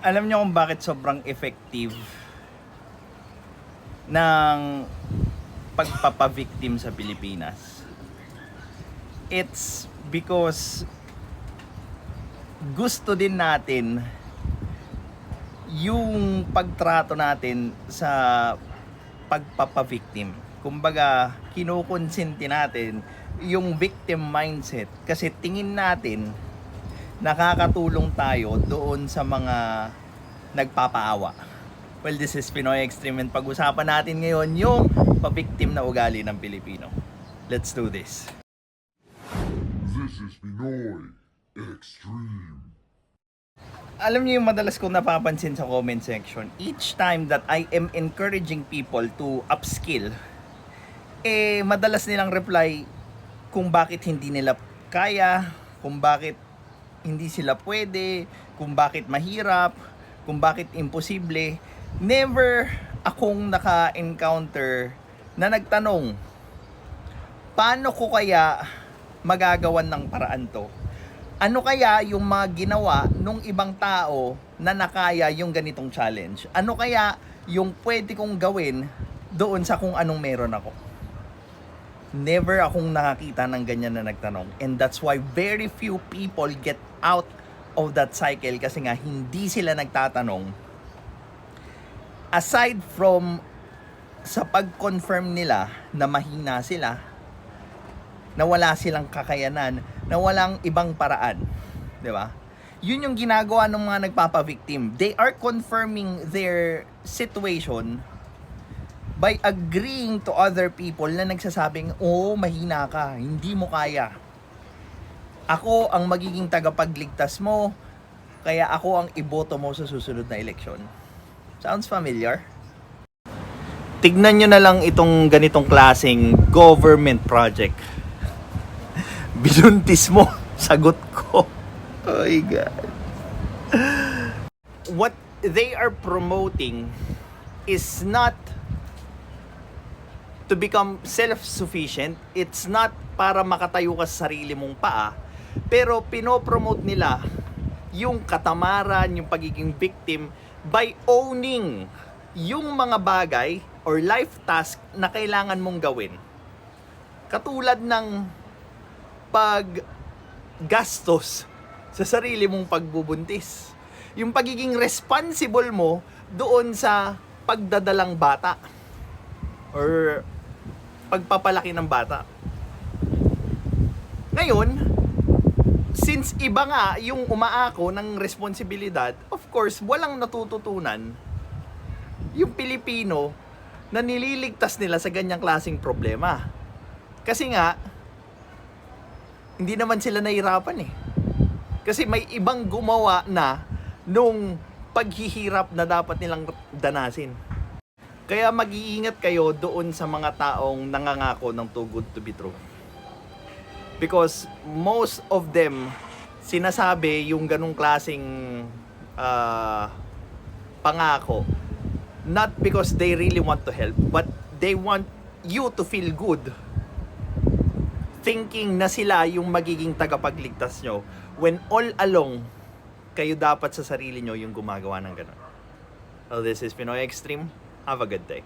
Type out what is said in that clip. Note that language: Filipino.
Alam niyo kung bakit sobrang effective ng pagpapavictim sa Pilipinas? It's because gusto din natin yung pagtrato natin sa pagpapavictim. Kumbaga, kinukonsinti natin yung victim mindset kasi tingin natin nakakatulong tayo doon sa mga nagpapaawa. Well, this is Pinoy Extreme and pag-usapan natin ngayon yung pa-victim na ugali ng Pilipino. Let's do this. This is Pinoy Extreme. Alam niyo yung madalas kong napapansin sa comment section, each time that I am encouraging people to upskill, madalas nilang reply kung bakit hindi nila kaya, kung bakit hindi sila pwede, kung bakit mahirap, kung bakit imposible. Never akong naka-encounter na nagtanong, paano ko kaya magagawan ng paraan to? Ano kaya yung mga ginawa nung ibang tao na nakaya yung ganitong challenge? Ano kaya yung pwede kong gawin doon sa kung anong meron ako? Never akong nakakita ng ganyan na nagtanong. And that's why very few people get out of that cycle kasi nga hindi sila nagtatanong. Aside from sa pag-confirm nila na mahina sila, na wala silang kakayanan, na walang ibang paraan, 'di ba? Yun yung ginagawa ng mga nagpapa-victim. They are confirming their situation by agreeing to other people na nagsasabing, "Oh, mahina ka, hindi mo kaya. Ako ang magiging tagapagligtas mo, kaya ako ang iboto mo sa susunod na eleksyon." Sounds familiar? Tignan nyo na lang itong ganitong klaseng government project. Binuntis mo, sagot ko. Oh my God. What they are promoting is not to become self-sufficient. It's not para makatayo ka sa sarili mong paa. Pero pinopromote nila yung katamaran, yung pagiging victim by owning yung mga bagay or life task na kailangan mong gawin. Katulad ng paggastos sa sarili mong pagbubuntis. Yung pagiging responsible mo doon sa pagdadalang bata or pagpapalaki ng bata. Ngayon, since iba nga yung umaako ng responsibilidad, of course, walang natututunan yung Pilipino na nililigtas nila sa ganyang klaseng problema. Kasi nga, hindi naman sila nahirapan eh. Kasi may ibang gumawa na nung paghihirap na dapat nilang danasin. Kaya mag-iingat kayo doon sa mga taong nangangako ng too good to be true. Because most of them, sinasabi yung ganung klaseng pangako, not because they really want to help, but they want you to feel good, thinking na sila yung magiging tagapagligtas nyo, when all along, kayo dapat sa sarili nyo yung gumagawa ng ganun. Well, this is Pinoy Extreme. Have a good day.